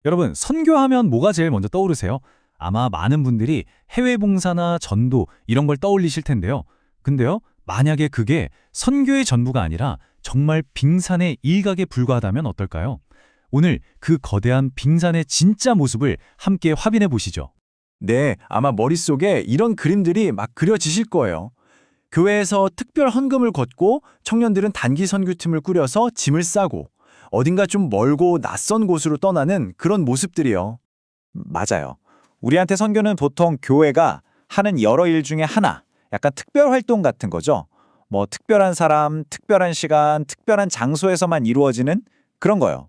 여러분, 선교하면 뭐가 제일 먼저 떠오르세요? 아마 많은 분들이 해외 봉사나 전도 이런 걸 떠올리실 텐데요. 근데요, 만약에 그게 선교의 전부가 아니라 정말 빙산의 일각에 불과하다면 어떨까요? 오늘 그 거대한 빙산의 진짜 모습을 함께 확인해 보시죠. 네, 아마 머릿속에 이런 그림들이 막 그려지실 거예요. 교회에서 특별 헌금을 걷고 청년들은 단기 선교팀을 꾸려서 짐을 싸고 어딘가 좀 멀고 낯선 곳으로 떠나는 그런 모습들이요. 맞아요. 우리한테 선교는 보통 교회가 하는 여러 일 중에 하나, 약간 특별 활동 같은 거죠. 뭐 특별한 사람, 특별한 시간, 특별한 장소에서만 이루어지는 그런 거요.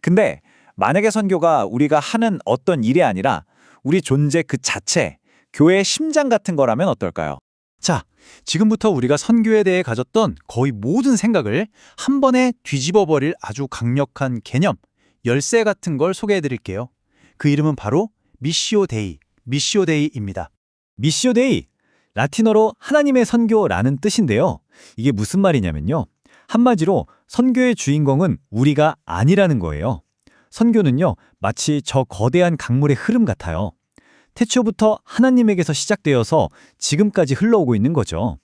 근데 만약에 선교가 우리가 하는 어떤 일이 아니라 우리 존재 그 자체, 교회의 심장 같은 거라면 어떨까요? 자, 지금부터 우리가 선교에 대해 가졌던 거의 모든 생각을 한 번에 뒤집어 버릴 아주 강력한 개념, 열쇠 같은 걸 소개해 드릴게요. 그 이름은 바로 미시오 데이, 미시오 데이입니다. 미시오 데이, 라틴어로 하나님의 선교라는 뜻인데요. 이게 무슨 말이냐면요. 한마디로 선교의 주인공은 우리가 아니라는 거예요. 선교는요, 마치 저 거대한 강물의 흐름 같아요. 태초부터 하나님에게서 시작되어서 지금까지 흘러오고 있는 거죠.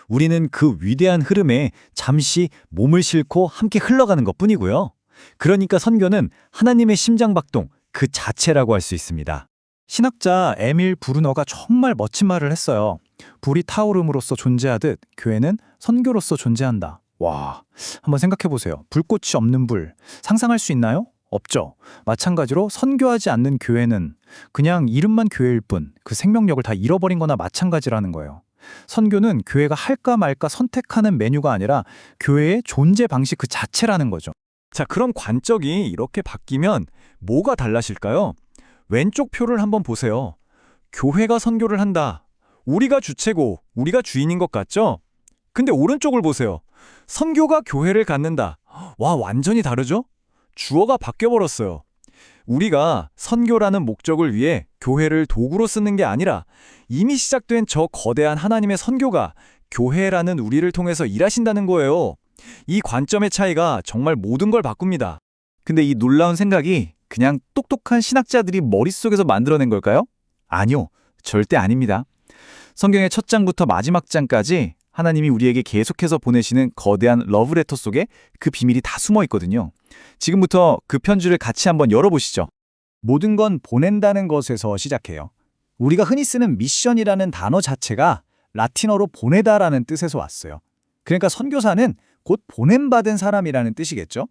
우리는 그 위대한 흐름에 잠시 몸을 싣고 함께 흘러가는 것뿐이고요. 그러니까 선교는 하나님의 심장박동 그 자체라고 할 수 있습니다. 신학자 에밀 브루너가 정말 멋진 말을 했어요. 불이 타오름으로써 존재하듯 교회는 선교로서 존재한다. 와, 한번 생각해 보세요. 불꽃이 없는 불, 상상할 수 있나요? 없죠. 마찬가지로 선교하지 않는 교회는 그냥 이름만 교회일 뿐 그 생명력을 다 잃어버린 거나 마찬가지라는 거예요. 선교는 교회가 할까 말까 선택하는 메뉴가 아니라 교회의 존재 방식 그 자체라는 거죠. 자, 그럼 관점이 이렇게 바뀌면 뭐가 달라질까요? 왼쪽 표를 한번 보세요. 교회가 선교를 한다. 우리가 주체고 우리가 주인인 것 같죠? 근데 오른쪽을 보세요. 선교가 교회를 갖는다. 와, 완전히 다르죠? 주어가 바뀌어버렸어요. 우리가 선교라는 목적을 위해 교회를 도구로 쓰는 게 아니라 이미 시작된 저 거대한 하나님의 선교가 교회라는 우리를 통해서 일하신다는 거예요. 이 관점의 차이가 정말 모든 걸 바꿉니다. 근데 이 놀라운 생각이 그냥 똑똑한 신학자들이 머릿속에서 만들어낸 걸까요? 아니요, 절대 아닙니다. 성경의 첫 장부터 마지막 장까지 하나님이 우리에게 계속해서 보내시는 거대한 러브레터 속에 그 비밀이 다 숨어 있거든요. 지금부터 그 편지를 같이 한번 열어보시죠. 모든 건 보낸다는 것에서 시작해요. 우리가 흔히 쓰는 미션이라는 단어 자체가 라틴어로 보내다라는 뜻에서 왔어요. 그러니까 선교사는 곧 보냄받은 사람이라는 뜻이겠죠?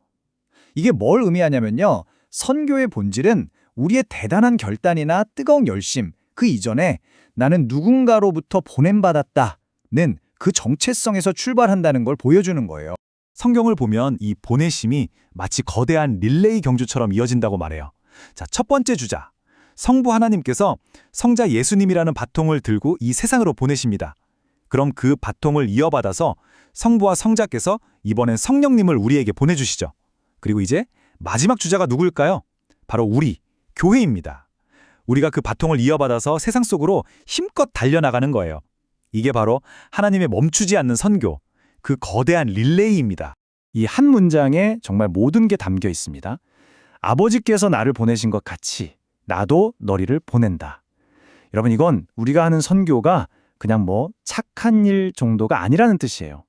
이게 뭘 의미하냐면요. 선교의 본질은 우리의 대단한 결단이나 뜨거운 열심, 그 이전에 나는 누군가로부터 보냄받았다는 그 정체성에서 출발한다는 걸 보여주는 거예요. 성경을 보면 이 보내심이 마치 거대한 릴레이 경주처럼 이어진다고 말해요. 자, 첫 번째 주자. 성부 하나님께서 성자 예수님이라는 바통을 들고 이 세상으로 보내십니다. 그럼 그 바통을 이어받아서 성부와 성자께서 이번엔 성령님을 우리에게 보내주시죠. 그리고 이제 마지막 주자가 누구일까요? 바로 우리, 교회입니다. 우리가 그 바통을 이어받아서 세상 속으로 힘껏 달려나가는 거예요. 이게 바로 하나님의 멈추지 않는 선교, 그 거대한 릴레이입니다. 이 한 문장에 정말 모든 게 담겨 있습니다. 아버지께서 나를 보내신 것 같이 나도 너희를 보낸다. 여러분, 이건 우리가 하는 선교가 그냥 뭐 착한 일 정도가 아니라는 뜻이에요.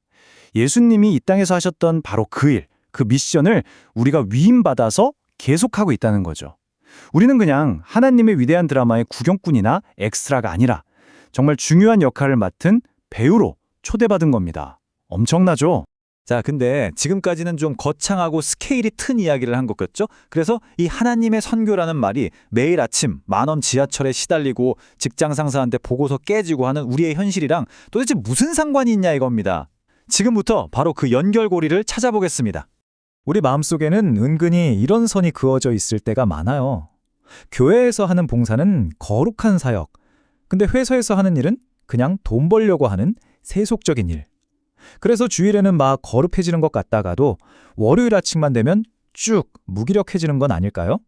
예수님이 이 땅에서 하셨던 바로 그 일, 그 미션을 우리가 위임받아서 계속하고 있다는 거죠. 우리는 그냥 하나님의 위대한 드라마의 구경꾼이나 엑스트라가 아니라 정말 중요한 역할을 맡은 배우로 초대받은 겁니다. 엄청나죠? 자, 근데 지금까지는 좀 거창하고 스케일이 큰 이야기를 한 것 같죠? 그래서 이 하나님의 선교라는 말이 매일 아침 만원 지하철에 시달리고 직장 상사한테 보고서 깨지고 하는 우리의 현실이랑 도대체 무슨 상관이 있냐 이겁니다. 지금부터 바로 그 연결고리를 찾아보겠습니다. 우리 마음속에는 은근히 이런 선이 그어져 있을 때가 많아요. 교회에서 하는 봉사는 거룩한 사역, 근데 회사에서 하는 일은 그냥 돈 벌려고 하는 세속적인 일. 그래서 주일에는 막 거룩해지는 것 같다가도 월요일 아침만 되면 쭉 무기력해지는 건 아닐까요?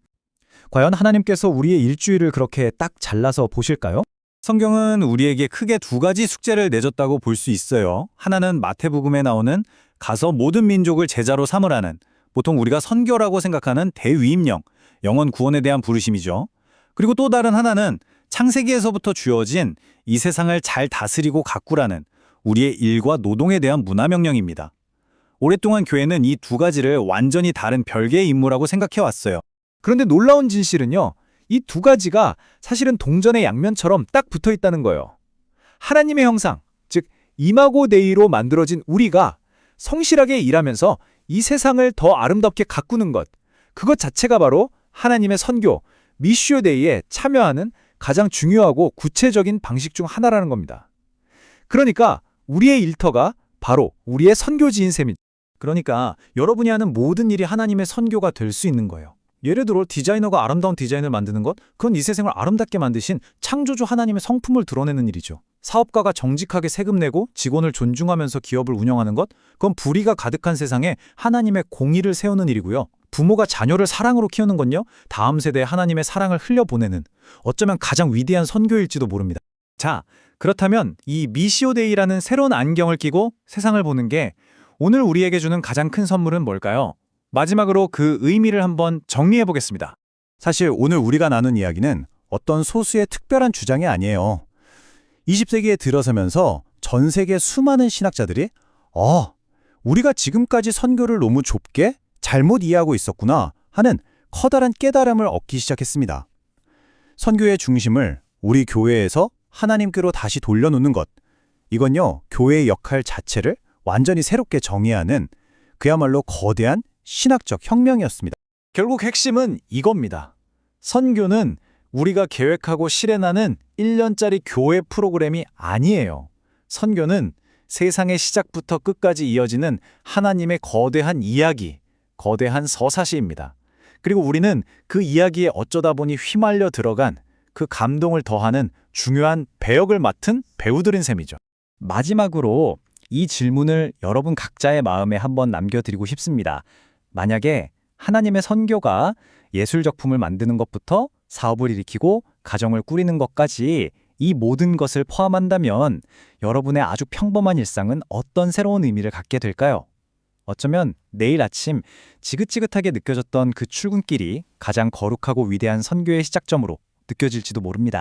과연 하나님께서 우리의 일주일을 그렇게 딱 잘라서 보실까요? 성경은 우리에게 크게 두 가지 숙제를 내줬다고 볼 수 있어요. 하나는 마태복음에 나오는 가서 모든 민족을 제자로 삼으라는, 보통 우리가 선교라고 생각하는 대위임령, 영혼 구원에 대한 부르심이죠. 그리고 또 다른 하나는 창세기에서부터 주어진 이 세상을 잘 다스리고 가꾸라는 우리의 일과 노동에 대한 문화명령입니다. 오랫동안 교회는 이 두 가지를 완전히 다른 별개의 임무라고 생각해 왔어요. 그런데 놀라운 진실은요. 이 두 가지가 사실은 동전의 양면처럼 딱 붙어 있다는 거예요. 하나님의 형상, 즉 이마고 데이로 만들어진 우리가 성실하게 일하면서 이 세상을 더 아름답게 가꾸는 것, 그것 자체가 바로 하나님의 선교, 미시오 데이에 참여하는 가장 중요하고 구체적인 방식 중 하나라는 겁니다. 그러니까 우리의 일터가 바로 우리의 선교지인 셈이죠. 그러니까 여러분이 하는 모든 일이 하나님의 선교가 될 수 있는 거예요. 예를 들어 디자이너가 아름다운 디자인을 만드는 것, 그건 이 세상을 아름답게 만드신 창조주 하나님의 성품을 드러내는 일이죠. 사업가가 정직하게 세금 내고 직원을 존중하면서 기업을 운영하는 것, 그건 불의가 가득한 세상에 하나님의 공의를 세우는 일이고요. 부모가 자녀를 사랑으로 키우는 건요, 다음 세대에 하나님의 사랑을 흘려보내는, 어쩌면 가장 위대한 선교일지도 모릅니다. 자, 그렇다면 이 미시오데이라는 새로운 안경을 끼고 세상을 보는 게 오늘 우리에게 주는 가장 큰 선물은 뭘까요? 마지막으로 그 의미를 한번 정리해 보겠습니다. 사실 오늘 우리가 나눈 이야기는 어떤 소수의 특별한 주장이 아니에요. 20세기에 들어서면서 전 세계 수많은 신학자들이 우리가 지금까지 선교를 너무 좁게 잘못 이해하고 있었구나 하는 커다란 깨달음을 얻기 시작했습니다. 선교의 중심을 우리 교회에서 하나님께로 다시 돌려놓는 것, 이건요, 교회의 역할 자체를 완전히 새롭게 정의해야 하는 그야말로 거대한 신학적 혁명이었습니다. 결국 핵심은 이겁니다. 선교는 우리가 계획하고 실행하는 1년짜리 교회 프로그램이 아니에요. 선교는 세상의 시작부터 끝까지 이어지는 하나님의 거대한 이야기, 거대한 서사시입니다. 그리고 우리는 그 이야기에 어쩌다 보니 휘말려 들어간 그 감동을 더하는 중요한 배역을 맡은 배우들인 셈이죠. 마지막으로 이 질문을 여러분 각자의 마음에 한번 남겨드리고 싶습니다. 만약에 하나님의 선교가 예술 작품을 만드는 것부터 사업을 일으키고 가정을 꾸리는 것까지 이 모든 것을 포함한다면 여러분의 아주 평범한 일상은 어떤 새로운 의미를 갖게 될까요? 어쩌면 내일 아침 지긋지긋하게 느껴졌던 그 출근길이 가장 거룩하고 위대한 선교의 시작점으로 느껴질지도 모릅니다.